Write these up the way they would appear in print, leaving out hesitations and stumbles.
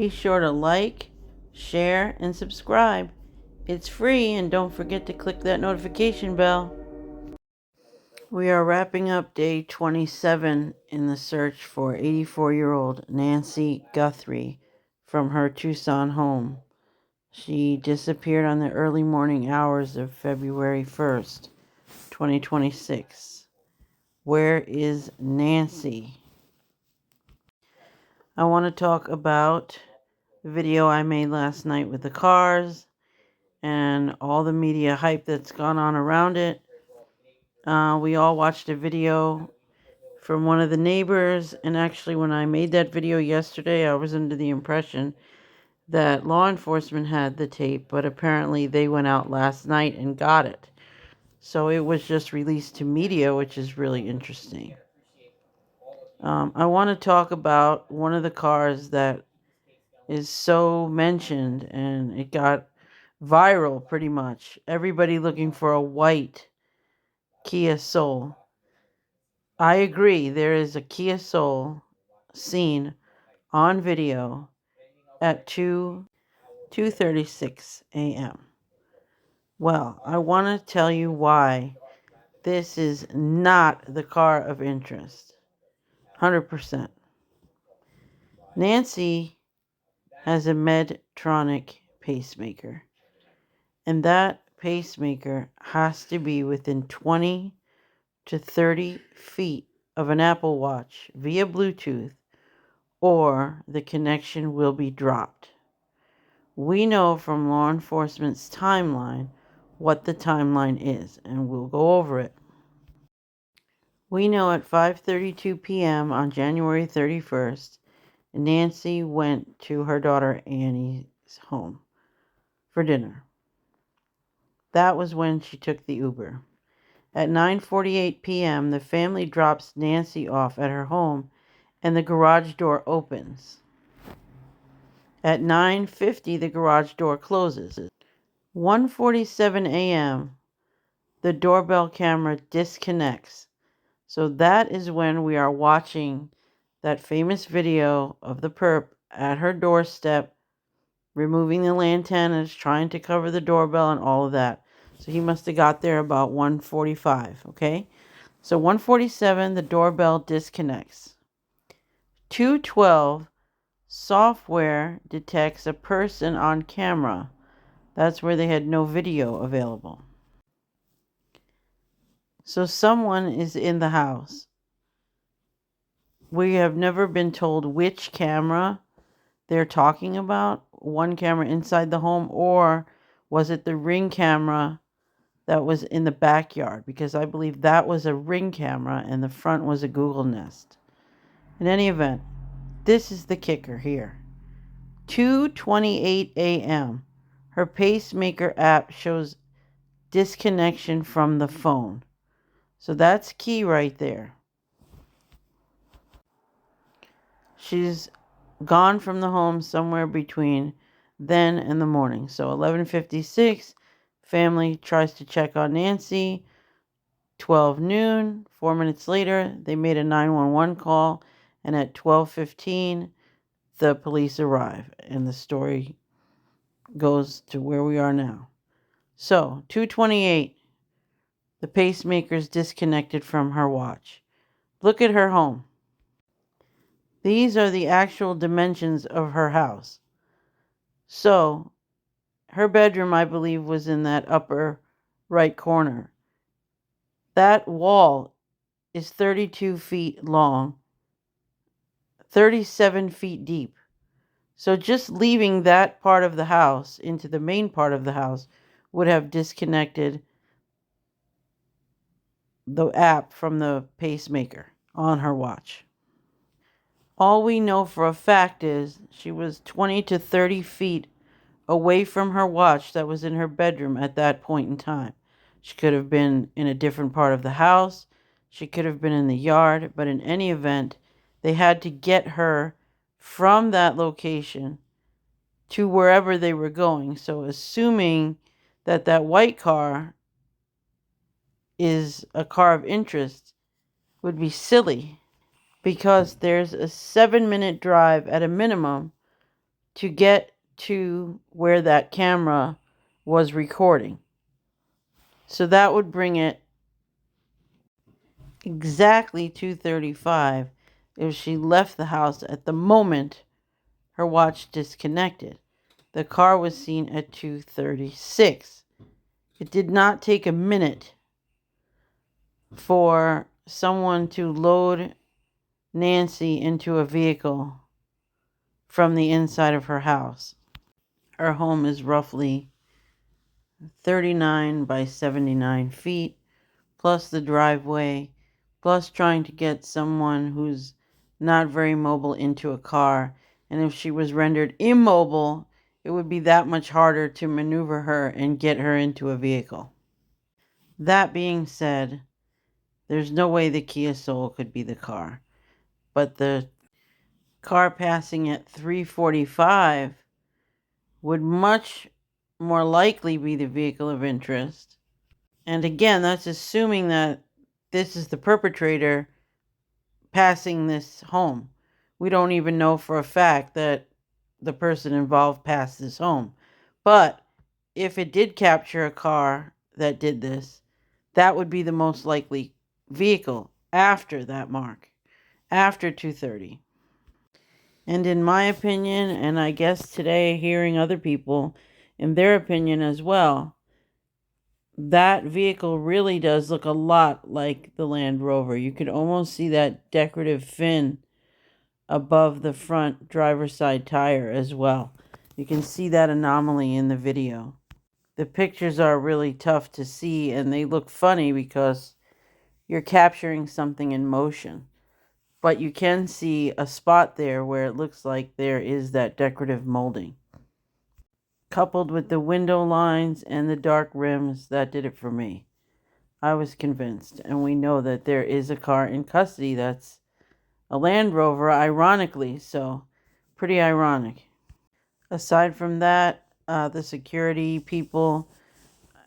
Be sure to like, share, and subscribe. It's free, and don't forget to click that notification bell. We are wrapping up day 27 in the search for 84-year-old Nancy Guthrie from her Tucson home. She disappeared on the early morning hours of February 1st, 2026. Where is Nancy? I want to talk about the video I made last night with the cars and all the media hype that's gone on around it. We all watched a video from one of the neighbors, and actually when I made that video yesterday, I was under the impression that law enforcement had the tape, but apparently they went out last night and got it. So it was just released to media, which is really interesting. I want to talk about one of the cars that is so mentioned, and it got viral pretty much. Everybody looking for a white Kia Soul. I agree, there is a Kia Soul seen on video at 2:36 a.m. Well, I want to tell you why this is not the car of interest. 100%. Nancy has a Medtronic pacemaker, and that pacemaker has to be within 20 to 30 feet of an Apple Watch via Bluetooth, or the connection will be dropped. We know from law enforcement's timeline what the timeline is, and we'll go over it. We know at 5:32 p.m. on January 31st, Nancy went to her daughter Annie's home for dinner. That was when she took the Uber. At 9:48 p.m., the family drops Nancy off at her home, and the garage door opens. At 9:50, the garage door closes. 1:47 a.m., the doorbell camera disconnects. So that is when we are watching that famous video of the perp at her doorstep, removing the antennas, trying to cover the doorbell and all of that. So he must have got there about 1:45, okay? So 1:47, the doorbell disconnects. 2:12, software detects a person on camera. That's where they had no video available. So someone is in the house. We have never been told which camera they're talking about. One camera inside the home, or was it the Ring camera that was in the backyard? Because I believe that was a Ring camera and the front was a Google Nest. In any event, this is the kicker here. 2:28 a.m. Her pacemaker app shows disconnection from the phone. So that's key right there. She's gone from the home somewhere between then and the morning. So 11:56, family tries to check on Nancy. 12 noon, 4 minutes later, they made a 911 call, and at 12:15, the police arrive, and the story goes to where we are now. So 2:28, the pacemaker's disconnected from her watch. Look at her home. These are the actual dimensions of her house. So her bedroom, I believe, was in that upper right corner. That wall is 32 feet long, 37 feet deep. So just leaving that part of the house into the main part of the house would have disconnected the app from the pacemaker on her watch. All we know for a fact is she was 20 to 30 feet away from her watch that was in her bedroom at that point in time. She could have been in a different part of the house. She could have been in the yard. But in any event, they had to get her from that location to wherever they were going. So assuming that that white car is a car of interest would be silly, because there's a 7-minute drive at a minimum to get to where that camera was recording. So that would bring it exactly 2:35 if she left the house at the moment her watch disconnected. The car was seen at 2:36. It did not take a minute for someone to load Nancy into a vehicle from the inside of her house. Her home is roughly 39 by 79 feet, plus the driveway, plus trying to get someone who's not very mobile into a car. And if she was rendered immobile, it would be that much harder to maneuver her and get her into a vehicle. That being said, there's no way the Kia Soul could be the car. But the car passing at 3:45 would much more likely be the vehicle of interest. And again, that's assuming that this is the perpetrator passing this home. We don't even know for a fact that the person involved passed this home. But if it did capture a car that did this, that would be the most likely vehicle after that mark, after 2:30. And in my opinion, and I guess today hearing other people in their opinion as well, that vehicle really does look a lot like the Land Rover. You could almost see that decorative fin above the front driver's side tire as well. You can see that anomaly in the video. The pictures are really tough to see and they look funny because you're capturing something in motion. But you can see a spot there where it looks like there is that decorative molding. Coupled with the window lines and the dark rims, that did it for me. I was convinced. And we know that there is a car in custody that's a Land Rover, ironically, so pretty ironic. Aside from that, the security people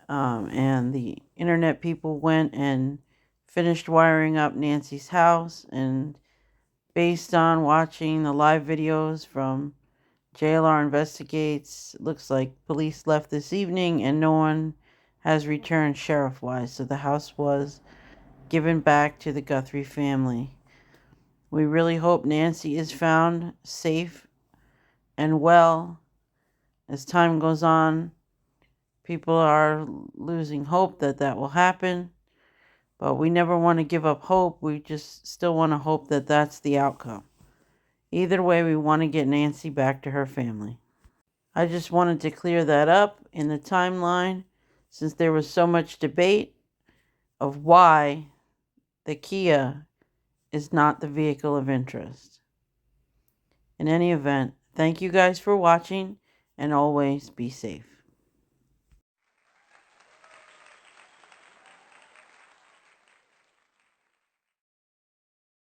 and the internet people went and finished wiring up Nancy's house, and based on watching the live videos from JLR Investigates, it looks like police left this evening and no one has returned sheriff-wise, so the house was given back to the Guthrie family. We really hope Nancy is found safe and well. As time goes on, people are losing hope that that will happen, but we never want to give up hope. We just still want to hope that that's the outcome. Either way, we want to get Nancy back to her family. I just wanted to clear that up in the timeline since there was so much debate of why the Kia is not the vehicle of interest. In any event, thank you guys for watching and always be safe.